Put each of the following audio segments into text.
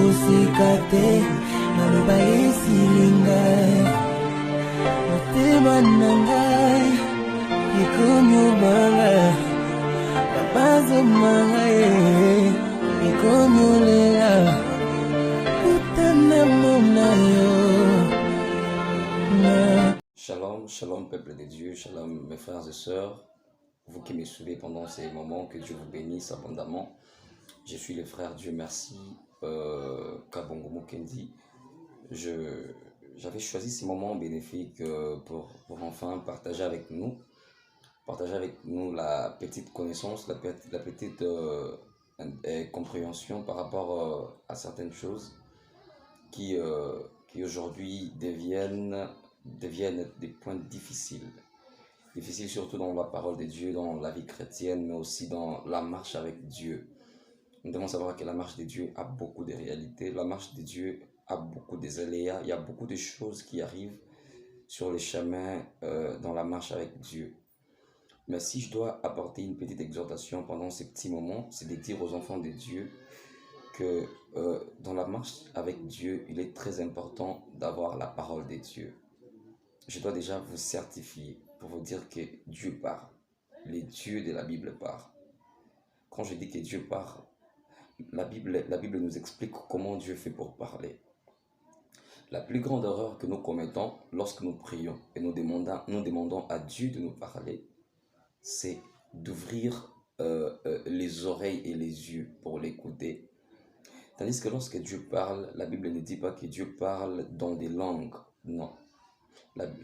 Kosekate, maloba esilingai, motema nangai, ikonyobanga, babazo mangai, ikonyolela, utana monayo. Shalom, shalom peuple de Dieu, shalom mes frères et sœurs, vous qui me suivez pendant ces moments, que Dieu vous bénisse abondamment. Je suis le frère Dieu merci, Kabongo Mukendi. J'avais choisi ces moments bénéfiques pour enfin partager avec nous la petite connaissance, la petite compréhension par rapport à certaines choses qui aujourd'hui deviennent des points difficiles. Difficiles surtout dans la parole de Dieu, dans la vie chrétienne, mais aussi dans la marche avec Dieu. Nous devons savoir que la marche de Dieu a beaucoup de réalités, la marche de Dieu a beaucoup des aléas, il y a beaucoup de choses qui arrivent sur les chemins dans la marche avec Dieu. Mais si je dois apporter une petite exhortation pendant ces petits moments, c'est de dire aux enfants de Dieu que dans la marche avec Dieu, il est très important d'avoir la parole de Dieu. Je dois déjà vous certifier pour vous dire que Dieu parle. Les dieux de la Bible parlent. Quand je dis que Dieu parle, la Bible nous explique comment Dieu fait pour parler. La plus grande erreur que nous commettons lorsque nous prions et nous demandons à Dieu de nous parler, c'est d'ouvrir les oreilles et les yeux pour l'écouter. Tandis que lorsque Dieu parle, la Bible ne dit pas que Dieu parle dans des langues, non.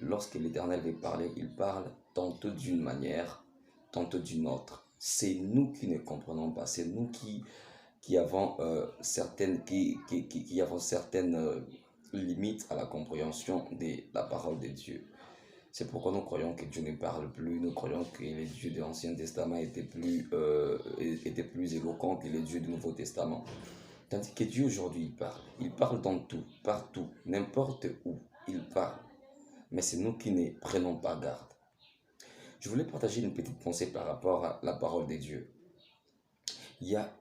Lorsque l'Éternel veut parler, il parle tantôt d'une manière, tantôt d'une autre. C'est nous qui ne comprenons pas, c'est nous qui avons certaines limites à la compréhension de la parole de Dieu. C'est pourquoi nous croyons que Dieu ne parle plus, nous croyons que les dieux de l'Ancien Testament étaient plus éloquents que les dieux du Nouveau Testament. Tandis que Dieu aujourd'hui il parle dans tout, partout, n'importe où, il parle. Mais c'est nous qui ne prenons pas garde. Je voulais partager une petite pensée par rapport à la parole de Dieu. Il y a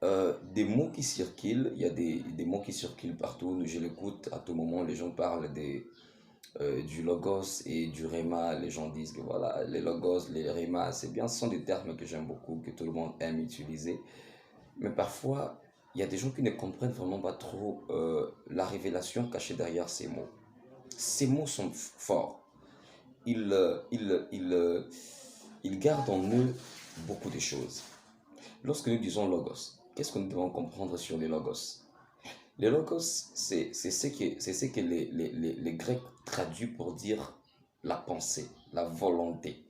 des mots qui circulent, il y a des mots qui circulent partout, je l'écoute à tout moment, les gens parlent du logos et du réma, les gens disent que voilà, les logos, les réma, c'est bien, ce sont des termes que j'aime beaucoup, que tout le monde aime utiliser. Mais parfois, il y a des gens qui ne comprennent vraiment pas trop la révélation cachée derrière ces mots. Ces mots sont forts. Ils gardent en eux beaucoup de choses. Lorsque nous disons logos, qu'est-ce que nous devons comprendre sur les logos? Les logos, c'est ce que les Grecs traduisent pour dire la pensée, la volonté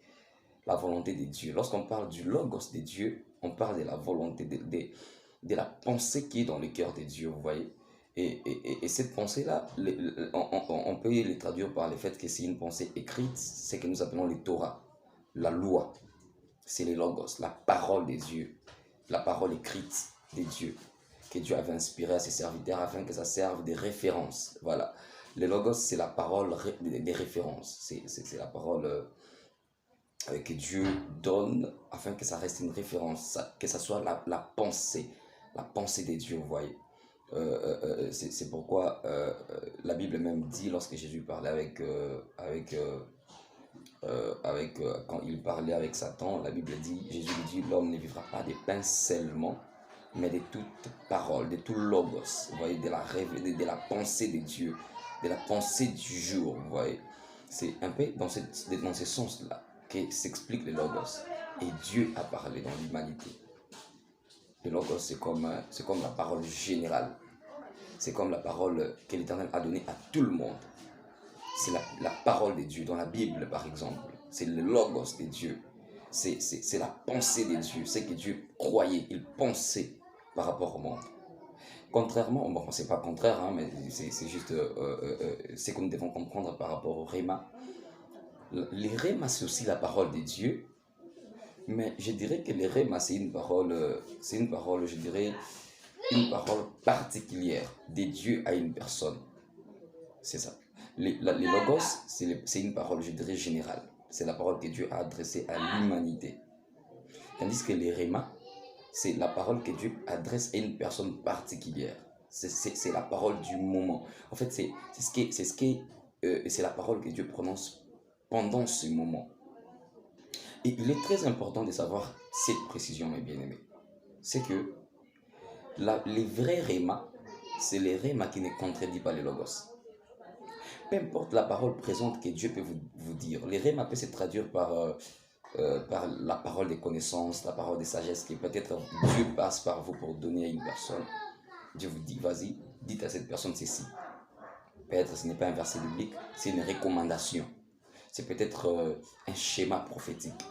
de Dieu. Lorsqu'on parle du logos de Dieu, on parle de la volonté, de la pensée qui est dans le cœur de Dieu, vous voyez. Et cette pensée-là, on peut les traduire par le fait que c'est une pensée écrite, c'est que nous appelons les Torah, la loi. C'est les logos, la parole des dieux, la parole écrite des dieux, que Dieu avait inspiré à ses serviteurs afin que ça serve de référence. Voilà. Les logos, c'est la parole des références, c'est la parole que Dieu donne afin que ça reste une référence, que ça soit la pensée des dieux, vous voyez. C'est pourquoi la Bible même dit, lorsque Jésus parlait quand il parlait avec Satan, la Bible dit, Jésus lui dit, l'homme ne vivra pas de pain seulement, mais de toute parole, de tout logos, vous voyez, de la pensée de Dieu, de la pensée du jour, vous voyez. C'est un peu dans ce sens-là que s'explique le logos. Et Dieu a parlé dans l'humanité. Le logos, c'est comme la parole générale. C'est comme la parole que l'Éternel a donnée à tout le monde. C'est la parole de Dieu. Dans la Bible, par exemple, c'est le logos de Dieu. C'est la pensée de Dieu. C'est que Dieu croyait, il pensait par rapport au monde. Contrairement, bon, c'est pas contraire, hein, mais c'est juste ce que nous devons comprendre par rapport au réma. Les réma, c'est aussi la parole de Dieu. Mais je dirais que les réma, c'est une parole, je dirais, une parole particulière de Dieu à une personne. C'est ça. Les logos, c'est une parole, je dirais, générale. C'est la parole que Dieu a adressée à l'humanité. Tandis que les réma, c'est la parole que Dieu adresse à une personne particulière. C'est la parole du moment. En fait, c'est la parole que Dieu prononce pendant ce moment. Et il est très important de savoir cette précision, mes bien-aimés. C'est que les vrais rémas, c'est les rémas qui ne contredisent pas les logos. Peu importe la parole présente que Dieu peut vous dire. Les rémas peuvent se traduire par la parole des connaissances, la parole des sagesses, qui peut-être Dieu passe par vous pour donner à une personne. Dieu vous dit, vas-y, dites à cette personne ceci. Peut-être ce n'est pas un verset biblique, c'est une recommandation. C'est peut-être un schéma prophétique.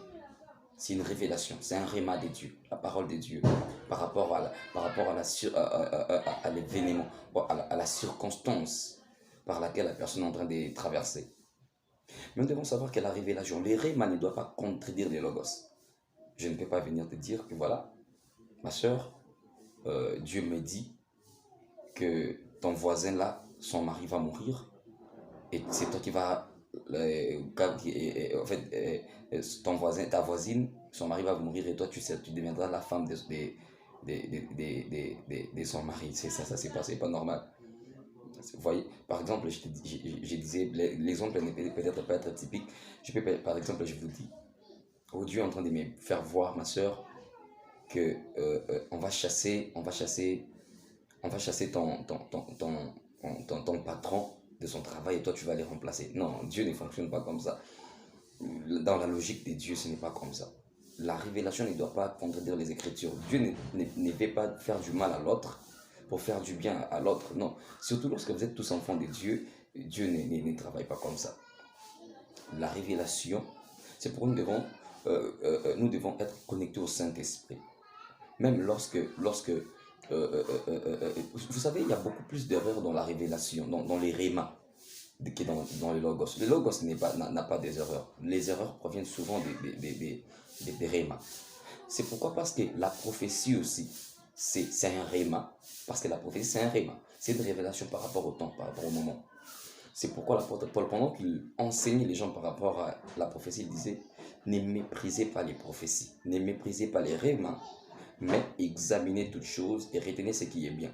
C'est une révélation, c'est un réma de Dieu, la parole de Dieu, par rapport à l'événement, à la circonstance par laquelle la personne est en train de traverser. Mais nous devons savoir que la révélation, les rémas ne doivent pas contredire les logos. Je ne peux pas venir te dire que voilà, ma soeur, Dieu me dit que ton voisin là, son mari va mourir, et c'est toi qui vas... en fait, ton voisin, ta voisine, son mari va mourir et toi tu deviendras la femme de son mari. C'est ça, c'est pas normal. Vous voyez, par exemple, je disais, l'exemple ne peut peut-être pas être typique. Par exemple, je vous dis, oh Dieu est en train de me faire voir, ma soeur, que on va chasser ton patron de son travail et toi tu vas les remplacer. Non, Dieu ne fonctionne pas comme ça. Dans la logique de Dieu, ce n'est pas comme ça. La révélation ne doit pas contredire les Écritures. Dieu ne veut pas faire du mal à l'autre pour faire du bien à l'autre. Non, surtout lorsque vous êtes tous enfants de Dieu, Dieu ne travaille pas comme ça. La révélation, c'est pour nous devons être connectés au Saint-Esprit. Même lorsque vous savez, il y a beaucoup plus d'erreurs dans la révélation, dans les rémas, que dans les logos. Le logos n'a pas des erreurs. Les erreurs proviennent souvent des rémas. C'est pourquoi, parce que la prophétie aussi, c'est un réma. Parce que la prophétie, c'est un réma. C'est une révélation par rapport au temps, par rapport au moment. C'est pourquoi l'apôtre Paul, pendant qu'il enseignait les gens par rapport à la prophétie, il disait, ne méprisez pas les prophéties, ne méprisez pas les rémas, mais examinez toutes choses et retenez ce qui est bien.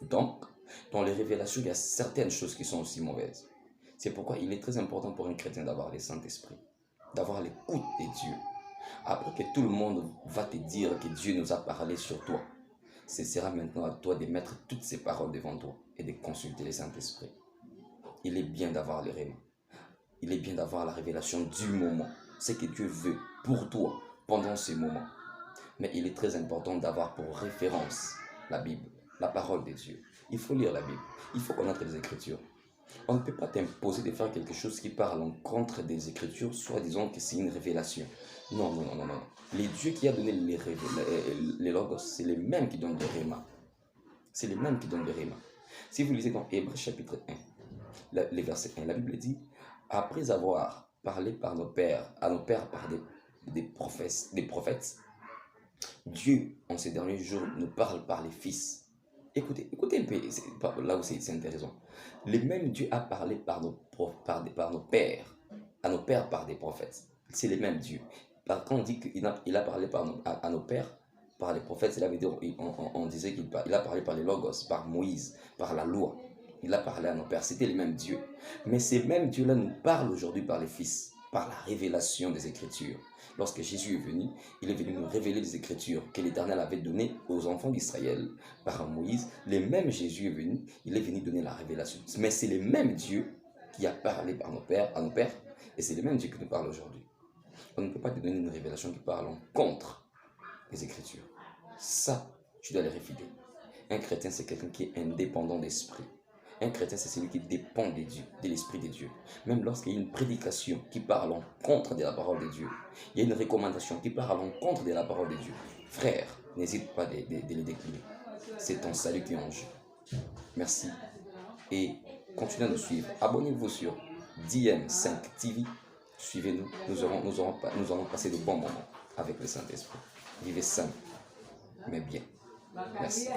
Donc, dans les révélations, il y a certaines choses qui sont aussi mauvaises. C'est pourquoi il est très important pour un chrétien d'avoir le Saint-Esprit, d'avoir l'écoute de Dieu. Après que tout le monde va te dire que Dieu nous a parlé sur toi, ce sera maintenant à toi de mettre toutes ces paroles devant toi et de consulter le Saint-Esprit. Il est bien d'avoir les rémas. Il est bien d'avoir la révélation du moment, ce que Dieu veut pour toi pendant ce moment. Mais il est très important d'avoir pour référence la Bible, la parole de Dieu. Il faut lire la Bible, il faut connaître les Écritures. On ne peut pas t'imposer de faire quelque chose qui parle en contre des Écritures, soit disant que c'est une révélation. Non. Les dieux qui a donné les logos, c'est les mêmes qui donnent les rémas. C'est les mêmes qui donnent les rémas. Si vous lisez dans Hébreux chapitre 1, le verset 1, la Bible dit, après avoir parlé à nos pères par des prophètes, Dieu, en ces derniers jours, nous parle par les fils. Écoutez un peu, là où c'est intéressant. Le même Dieu a parlé par nos pères, à nos pères par des prophètes. C'est le même Dieu. Quand on dit qu'il a parlé à nos pères par les prophètes, cela veut dire, on disait qu'il a parlé par les logos, par Moïse, par la loi. Il a parlé à nos pères, c'était le même Dieu. Mais ces mêmes Dieux-là nous parlent aujourd'hui par les fils, par la révélation des Écritures. Lorsque Jésus est venu, il est venu nous révéler les Écritures que l'Éternel avait données aux enfants d'Israël par Moïse. Le même Jésus est venu, il est venu donner la révélation. Mais c'est le même Dieu qui a parlé par à nos pères, et c'est le même Dieu qui nous parle aujourd'hui. On ne peut pas te donner une révélation qui parle en contre les Écritures. Ça, tu dois les réfuter. Un chrétien, c'est quelqu'un qui est indépendant d'esprit. Un chrétien, c'est celui qui dépend de Dieu, de l'Esprit de Dieu. Même lorsqu'il y a une prédication qui parle en contre de la parole de Dieu, il y a une recommandation qui parle en contre de la parole de Dieu, frère, n'hésite pas de les décliner. C'est ton salut qui est en jeu. Merci. Et continuez à nous suivre. Abonnez-vous sur DM5 TV. Suivez-nous. Nous allons passer de bons moments avec le Saint-Esprit. Vivez sain, mais bien. Merci.